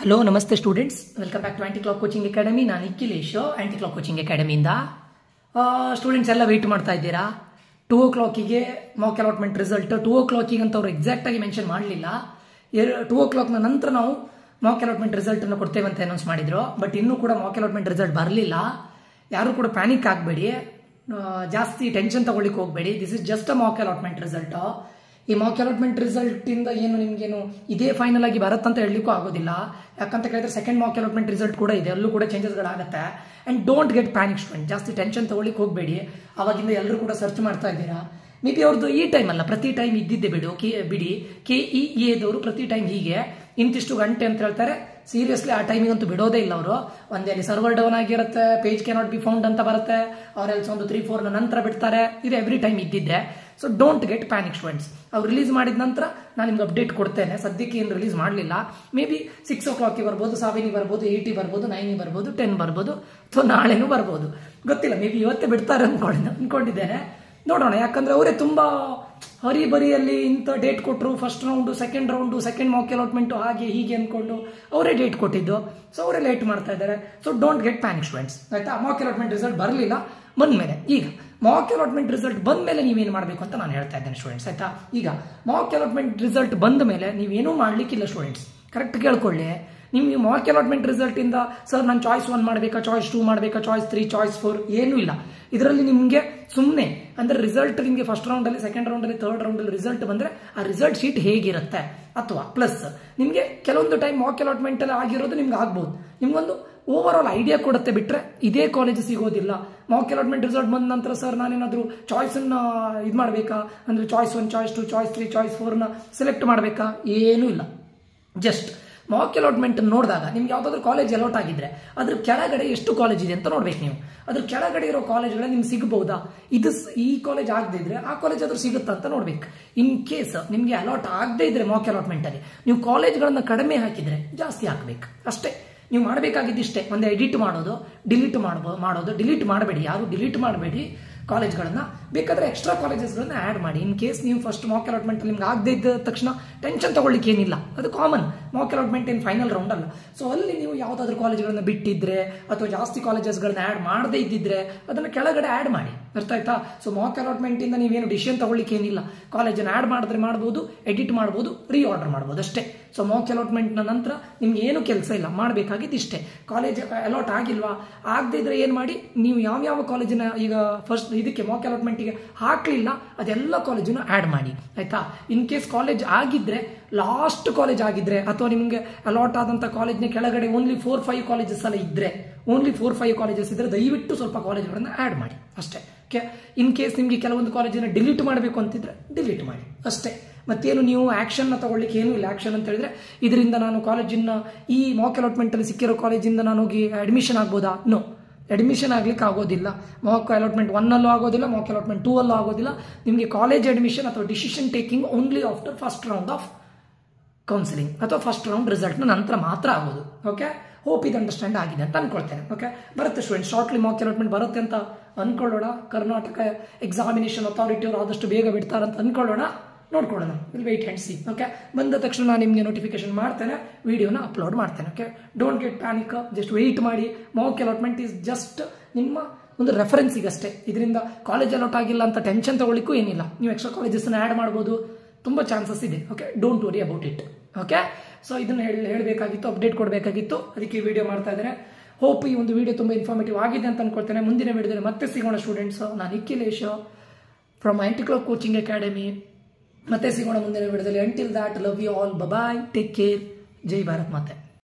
Hello ನಮಸ್ತೆ students, welcome back to Anti clock coaching Academy. ನಾನು Nikhilesh, Anti clock Coaching ಅಕಾಡೆಮಿಯಿಂದ. Students ಎಲ್ಲ wait ಮಾಡ್ತಾ ಇದ್ದೀರಾ 2 o'clock Mach allotment result. 2 o'clock ಅಂತ ಅವರು ಎಕ್ಸಾಕ್ಟ್ ಆಗಿ ಮೆನ್ಷನ್ ಮಾಡಲಿಲ್ಲ. 2 o'clock ನಂತರ ನಾವು ಮಾಕ್ ಅಲಾಟ್ಮೆಂಟ್ ರಿಸಲ್ಟ್ ಅನ್ನು ಕೊಡ್ತೇವೆ ಅಂತ ಅನೌನ್ಸ್ ಮಾಡಿದ್ರು. ಬಟ್ ಇನ್ನೂ ಕೂಡ ಮಾಕ್ ಅಲಾಟ್ಮೆಂಟ್ ರಿಸಲ್ಟ್ ಬರಲಿಲ್ಲ. ಯಾರು ಕೂಡ ಪ್ಯಾನಿಕ್ ಆಗಬೇಡಿ, ಜಾಸ್ತಿ ಟೆನ್ಷನ್ ತಗೊಳ್ಳಿಕ್ಕೆ ಹೋಗಬೇಡಿ. This is just a Mach allotment result. ಈ ಮಾಕ್ ಅಲಾಟ್ಮೆಂಟ್ ರಿಸಲ್ಟ್ ಇಂದ ಏನು ನಿಮ್ಗೇನು ಇದೇ ಫೈನಲ್ ಆಗಿ ಬರುತ್ತಂತ ಹೇಳಲಿಕ್ಕೂ ಆಗೋದಿಲ್ಲ. ಯಾಕಂತ ಕೇಳಿದ್ರೆ ಸೆಕೆಂಡ್ ಮಾಕ್ ಅಲಾಟ್ಮೆಂಟ್ ರಿಸಲ್ಟ್ ಕೂಡ ಇದೆ, ಅಲ್ಲೂ ಕೂಡ ಚೇಂಜಸ್ಗಳಾಗುತ್ತೆ. And don't get panic student, ಜಾಸ್ತಿ ಟೆನ್ಷನ್ ತಗೊಳ್ಳಿಕ್ಕೆ ಹೋಗಬೇಡಿ. ಅವಾಗಿಂದ ಎಲ್ಲರೂ ಕೂಡ ಸರ್ಚ್ ಮಾಡ್ತಾ ಇದ್ದೀರಾ. ಮೇ ಬಿ ಅವ್ರದ್ದು ಈ ಟೈಮ್ ಅಲ್ಲ, ಪ್ರತಿ ಟೈಮ್ ಇದ್ದಿದ್ದೆ ಬಿಡಿ. KEA ಪ್ರತಿ ಟೈಮ್ ಹೀಗೆ ಇಂತಿಷ್ಟು ಗಂಟೆ ಅಂತ ಹೇಳ್ತಾರೆ. ಸೀರಿಯಸ್ಲಿ ಆ ಟೈಮಿಗೆ ಅಂತೂ ಬಿಡೋದೇ ಇಲ್ಲ ಅವರು. ಒಂದೇ ಅಲ್ಲಿ ಸರ್ವರ್ ಡೌನ್ ಆಗಿರುತ್ತೆ, ಪೇಜ್ ಕ್ಯಾನಾಟ್ ಬಿ ಫೌಂಡ್ ಅಂತ ಬರುತ್ತೆ, ಅವರೆಲ್ಸ್ ಒಂದು 3-4 ನಂತರ ಬಿಡ್ತಾರೆ. ಇದು ಎವ್ರಿ ಟೈಮ್ ಇದ್ದಿದ್ದೆ. So don't get panic students. ಅವ್ರು ರಿಲೀಸ್ ಮಾಡಿದ ನಂತರ ನಾನು ನಿಮ್ಗೆ ಅಪ್ಡೇಟ್ ಕೊಡ್ತೇನೆ. ಸದ್ಯಕ್ಕೆ ಏನು ರಿಲೀಸ್ ಮಾಡಲಿಲ್ಲ. ಮೇ ಬಿ 6 o'clock ಬರ್ಬೋದು, 7 ಬರ್ಬೋದು, 8 ಬರ್ಬೋದು, 9 ಬರ್ಬೋದು, 10 ಬರ್ಬೋದು, ಅಥವಾ ನಾಳೆನೂ ಬರ್ಬೋದು, ಗೊತ್ತಿಲ್ಲ. ಮೇ ಬಿ ಇವತ್ತೇ ಬಿಡ್ತಾರೆ ಅನ್ಕೊಂಡಿದ್ದೇನೆ. ನೋಡೋಣ. ಯಾಕಂದ್ರೆ ಅವರೇ ತುಂಬಾ ಹರಿಬರಿಯಲ್ಲಿ ಇಂಥ ಡೇಟ್ ಕೊಟ್ಟರು. First round, second round, second Mach allotment ಹಾಗೆ ಹೀಗೆ ಅನ್ಕೊಂಡು ಅವರೇ ಡೇಟ್ ಕೊಟ್ಟಿದ್ದು. ಸೊ ಅವರೇ ಲೇಟ್ ಮಾಡ್ತಾ ಇದ್ದಾರೆ. So don't get panic students, ಆಯ್ತಾ. ಮಾಕ್ ಅಲಾಟ್ಮೆಂಟ್ ರಿಸಲ್ಟ್ ಬರಲಿಲ್ಲ, ಬಂದ್ಮೇಲೆ ಈಗ ಮಾಕ್ ಅಲಾಟ್ಮೆಂಟ್ ರಿಸಲ್ಟ್ ಬಂದ ಮೇಲೆ ನೀವೇನು ಮಾಡಬೇಕು ಅಂತ ನಾನು ಹೇಳ್ತಾ ಇದ್ದೇನೆ ಸ್ಟೂಡೆಂಟ್ಸ್, ಆಯ್ತಾ. ಈಗ ಮಾಕ್ ಅಲಾಟ್ಮೆಂಟ್ ರಿಸಲ್ಟ್ ಬಂದ ಮೇಲೆ ನೀವೇನೂ ಮಾಡ್ಲಿಕ್ಕಿಲ್ಲ ಸ್ಟೂಡೆಂಟ್ಸ್. ಕರೆಕ್ಟ್ ಕೇಳ್ಕೊಳ್ಳಿ. ನಿಮ್ಗೆ ಮಾಕ್ ಅಲಾಟ್ಮೆಂಟ್ ರಿಸಲ್ಟ್ ಇಂದ ಸರ್ ನಾನು ಚಾಯ್ಸ್ 1 ಮಾಡಬೇಕಾ, ಚಾಯ್ಸ್ 2 ಮಾಡಬೇಕಾ, ಚಾಯ್ಸ್ 3, ಚಾಯ್ಸ್ 4 ಏನೂ ಇಲ್ಲ. ಇದರಲ್ಲಿ ನಿಮಗೆ ಸುಮ್ಮನೆ ಅಂದ್ರೆ ರಿಸಲ್ಟ್ ನಿಮಗೆ ಫಸ್ಟ್ ರೌಂಡಲ್ಲಿ, ಸೆಕೆಂಡ್ ರೌಂಡಲ್ಲಿ, ಥರ್ಡ್ ರೌಂಡಲ್ಲಿ ರಿಸಲ್ಟ್ ಬಂದರೆ ಆ ರಿಸಲ್ಟ್ ಶೀಟ್ ಹೇಗಿರುತ್ತೆ, ಅಥವಾ ಪ್ಲಸ್ ನಿಮಗೆ ಕೆಲವೊಂದು ಟೈಮ್ ಮಾಕ್ ಅಲಾಟ್ಮೆಂಟ್ ಅಲ್ಲಿ ಆಗಿರೋದು ನಿಮ್ಗೆ ಆಗ್ಬೋದು. ನಿಮ್ಗೊಂದು ಓವರ್ ಆಲ್ ಐಡಿಯಾ ಕೊಡುತ್ತೆ. ಬಿಟ್ರೆ ಇದೇ ಕಾಲೇಜ್ ಸಿಗೋದಿಲ್ಲ. ಮಾಕ್ ಅಲಾಟ್ಮೆಂಟ್ ರಿಸಲ್ಟ್ ಬಂದ ನಂತರ ಸರ್ ನಾನೇನಾದರೂ ಚಾಯ್ಸನ್ನು ಇದು ಮಾಡಬೇಕಾ ಅಂದರೆ ಚಾಯ್ಸ್ 1, ಚಾಯ್ಸ್ 2, ಚಾಯ್ಸ್ 3, ಚಾಯ್ಸ್ 4ನ ಸೆಲೆಕ್ಟ್ ಮಾಡಬೇಕಾ, ಏನೂ ಇಲ್ಲ. ಜಸ್ಟ್ ಮಾಕ್ ಅಲಾಟ್ಮೆಂಟ್ ನೋಡಿದಾಗ ನಿಮ್ಗೆ ಯಾವುದಾದ್ರೂ ಕಾಲೇಜ್ ಅಲಾಟ್ ಆಗಿದ್ರೆ ಅದ್ರ ಕೆಳಗಡೆ ಎಷ್ಟು ಕಾಲೇಜ್ ಇದೆ ಅಂತ ನೋಡ್ಬೇಕು ನೀವು. ಅದ್ರ ಕೆಳಗಡೆ ಇರೋ ಕಾಲೇಜ್ಗಳೇ ನಿಮ್ಗೆ ಸಿಗಬಹುದಾ, ಈ ಕಾಲೇಜ್ ಆಗದೆ ಇದ್ರೆ ಆ ಕಾಲೇಜ್ ಆದ್ರೂ ಸಿಗುತ್ತಾ ಅಂತ ನೋಡ್ಬೇಕು. ಇನ್ ಕೇಸ್ ನಿಮ್ಗೆ ಅಲಾಟ್ ಆಗದೆ ಇದ್ರೆ ಮಾಕ್ ಅಲಾಟ್ಮೆಂಟ್ ಅಲ್ಲಿ ನೀವು ಕಾಲೇಜ್ಗಳನ್ನ ಕಡಿಮೆ ಹಾಕಿದ್ರೆ ಜಾಸ್ತಿ ಹಾಕ್ಬೇಕು ಅಷ್ಟೇ. ನೀವು ಮಾಡಬೇಕಾಗಿದ್ದಿಷ್ಟೇ, ಒಂದು ಎಡಿಟ್ ಮಾಡೋದು, ಡಿಲೀಟ್ ಮಾಡೋದು. ಡಿಲೀಟ್ ಮಾಡಬೇಡಿ, ಯಾರು ಡಿಲೀಟ್ ಮಾಡಬೇಡಿ ಕಾಲೇಜ್ಗಳನ್ನ. ಬೇಕಾದ್ರೆ ಎಕ್ಸ್ಟ್ರಾ ಕಾಲೇಜಸ್ಗಳನ್ನ ಆ್ಯಡ್ ಮಾಡಿ. ಇನ್ ಕೇಸ್ ನೀವು ಫಸ್ಟ್ ಮಾಕ್ ಅಲಾಟ್ಮೆಂಟ್ ನಿಮ್ಗೆ ಆಗದೆ ಇದ್ದ ತಕ್ಷಣ ಟೆನ್ಷನ್ ತಗೊಳ್ಳಿಕ್ಕೆ ಏನಿಲ್ಲ, ಅದು ಕಾಮನ್. ಮಾಕ್ ಅಲಾಟ್ಮೆಂಟ್ ಏನು ಫೈನಲ್ ರೌಂಡ್ ಅಲ್ಲ. ಸೊ ಅಲ್ಲಿ ನೀವು ಯಾವುದಾದ್ರೂ ಕಾಲೇಜ್ಗಳನ್ನ ಬಿಟ್ಟಿದ್ರೆ ಅಥವಾ ಜಾಸ್ತಿ ಕಾಲೇಜಸ್ಗಳನ್ನ ಆ್ಯಡ್ ಮಾಡದೇ ಇದ್ದಿದ್ರೆ ಅದನ್ನು ಕೆಳಗಡೆ ಆ್ಯಡ್ ಮಾಡಿ. ಅರ್ಥ ಆಯ್ತಾ. ಸೊ ಮಾಕ್ ಅಲಾಟ್ಮೆಂಟ್ ಇಂದ ನೀವೇನು ಡಿಸಿಷನ್ ತಗೊಳ್ಳಿಕ್ಕೆ ಏನಿಲ್ಲ. ಕಾಲೇಜನ್ನು ಆ್ಯಡ್ ಮಾಡಿದ್ರೆ ಮಾಡ್ಬೋದು, ಎಡಿಟ್ ಮಾಡ್ಬೋದು, ರೀಆರ್ಡರ್ ಮಾಡ್ಬೋದು ಅಷ್ಟೇ. ಸೊ ಮಾಕ್ ಅಲಾಟ್ಮೆಂಟ್ನ ನಂತರ ನಿಮ್ಗೆ ಏನು ಕೆಲಸ ಇಲ್ಲ, ಮಾಡಬೇಕಾಗಿದ್ದು ಇಷ್ಟೇ. ಕಾಲೇಜ್ ಅಲಾಟ್ ಆಗಿಲ್ವಾ, ಆಗದೇ ಇದ್ರೆ ಏನು ಮಾಡಿ, ನೀವು ಯಾವ ಕಾಲೇಜಿನ ಈಗ ಫಸ್ಟ್ ಇದಕ್ಕೆ ಮಾಕ್ ಅಲಾಟ್ಮೆಂಟ್ಗೆ ಹಾಕಲಿಲ್ಲ ಅದೆಲ್ಲ ಕಾಲೇಜನ್ನು ಆ್ಯಡ್ ಮಾಡಿ, ಆಯ್ತಾ. ಇನ್ ಕೇಸ್ ಕಾಲೇಜ್ ಆಗಿದ್ರೆ, ಲಾಸ್ಟ್ ಕಾಲೇಜ್ ಆಗಿದ್ರೆ, ಅಥವಾ ನಿಮಗೆ ಅಲಾಟ್ ಆದಂಥ ಕಾಲೇಜ್ನ ಕೆಳಗಡೆ ಓನ್ಲಿ 4-5 ಕಾಲೇಜಸ್ ಎಲ್ಲ ಇದ್ರೆ, ಓನ್ಲಿ 4-5 ಕಾಲೇಜಸ್ ಇದ್ರೆ ದಯವಿಟ್ಟು ಸ್ವಲ್ಪ ಕಾಲೇಜ್ಗಳನ್ನು ಆ್ಯಡ್ ಮಾಡಿ ಅಷ್ಟೇ. ಓಕೆ. ಇನ್ ಕೇಸ್ ನಿಮಗೆ ಕೆಲವೊಂದು ಕಾಲೇಜನ್ನು ಡಿಲೀಟ್ ಮಾಡಬೇಕು ಅಂತಿದ್ರೆ ಡಿಲೀಟ್ ಮಾಡಿ ಅಷ್ಟೇ. ಮತ್ತೇನು ನೀವು ಆಕ್ಷನ್ ತಗೊಳ್ಳಿಕ್ಕೆ ಏನೂ ಇಲ್ಲ. ಆಕ್ಷನ್ ಅಂತ ಹೇಳಿದ್ರೆ ಇದರಿಂದ ನಾನು ಕಾಲೇಜಿನ ಈ ಮಾಕ್ ಅಲಾಟ್ಮೆಂಟ್ ಅಲ್ಲಿ ಸಿಕ್ಕಿರೋ ಕಾಲೇಜಿಂದ ನಾನು ಹೋಗಿ ಅಡ್ಮಿಷನ್ ಆಗ್ಬೋದಾ? ನೋ, ಅಡ್ಮಿಷನ್ ಆಗ್ಲಿಕ್ಕೆ ಆಗೋದಿಲ್ಲ. ಮಾಕ್ ಅಲಾಟ್ಮೆಂಟ್ 1 ಆಗೋದಿಲ್ಲ, ಮಾಕ್ ಅಲಾಟ್ಮೆಂಟ್ 2 ಆಗೋದಿಲ್ಲ. ನಿಮಗೆ ಕಾಲೇಜ್ ಅಡ್ಮಿಷನ್ ಅಥವಾ decision taking only after first round of counselling ಅಥವಾ ಫಸ್ಟ್ ರೌಂಡ್ ರಿಸಲ್ಟ್ನ ನಂತರ ಮಾತ್ರ ಆಗೋದು. ಓಕೆ. ಹೋಪ್ ಇದು ಅಂಡರ್ಸ್ಟ್ಯಾಂಡ್ ಆಗಿದೆ ಅಂತ ಅನ್ಕೊಳ್ತೇನೆ. ಓಕೆ. ಬರುತ್ತೆ ಸ್ಟೂಡೆಂಟ್, ಶಾರ್ಟ್ಲಿ ಮಾಕ್ ಅಲಾಟ್ಮೆಂಟ್ ಬರುತ್ತೆ ಅಂತ ಅನ್ಕೊಳ್ಳೋಣ. ಕರ್ನಾಟಕ ಎಕ್ಸಾಮಿನೇಷನ್ ಅಥಾರಿಟಿ ಅವರು ಆದಷ್ಟು ಬೇಗ ಬಿಡ್ತಾರಂತ ಅನ್ಕೊಳ್ಳೋಣ. ನೋಡ್ಕೊಳ್ಳೋಣ. Will wait and see. Okay. ಬಂದ ತಕ್ಷಣ ನಾನು ನಿಮಗೆ ನೋಟಿಫಿಕೇಶನ್ ಮಾಡ್ತೇನೆ, ವಿಡಿಯೋನ ಅಪ್ಲೋಡ್ ಮಾಡ್ತೇನೆ. Okay. Don't get panic, just wait ಮಾಡಿ. ಮಾಕ್ ಅಲಾಟ್ಮೆಂಟ್ ಈಸ್ ಜಸ್ಟ್ ನಿಮ್ಮ ಒಂದು ರೆಫರೆನ್ಸಿಗಷ್ಟೇ. ಇದರಿಂದ ಕಾಲೇಜ್ ಅಲಾಟ್ ಆಗಿಲ್ಲ ಅಂತ ಟೆನ್ಷನ್ ತಗೊಳ್ಳಿಕ್ಕೂ ಏನಿಲ್ಲ. ನೀವು ಎಕ್ಸ್ಟ್ರಾ ಕಾಲೇಜಸ್ನ ಆ್ಯಡ್ ಮಾಡ್ಬೋದು, ತುಂಬ ಚಾನ್ಸಸ್ ಇದೆ. Okay. Don't worry about it. Okay. So ಇದನ್ನು ಹೇಳಬೇಕಾಗಿತ್ತು, ಅಪ್ಡೇಟ್ ಕೊಡಬೇಕಾಗಿತ್ತು, ಅದಕ್ಕೆ ವಿಡಿಯೋ ಮಾಡ್ತಾ ಇದ್ದೇನೆ. ಹೋಪ್ ಈ ಒಂದು ವಿಡಿಯೋ ತುಂಬ ಇನ್ಫಾರ್ಮೇಟಿವ್ ಆಗಿದೆ ಅಂತ ಅನ್ಕೊಳ್ತೇನೆ. ಮುಂದಿನ ವಿಡಿಯೋದಲ್ಲಿ ಮತ್ತೆ ಸಿಗೋಣ ಸ್ಟೂಡೆಂಟ್ಸ್. ನಾನು Nikhilesh from anti clock coaching academy. ಮತ್ತೆ ಸಿಗೋಣ ಮುಂದಿನ ವಿಡಿಯೋದಲ್ಲಿ. Until that, love you all, bye, take care, ಜೈ ಭಾರತ್ ಮಾತೆ.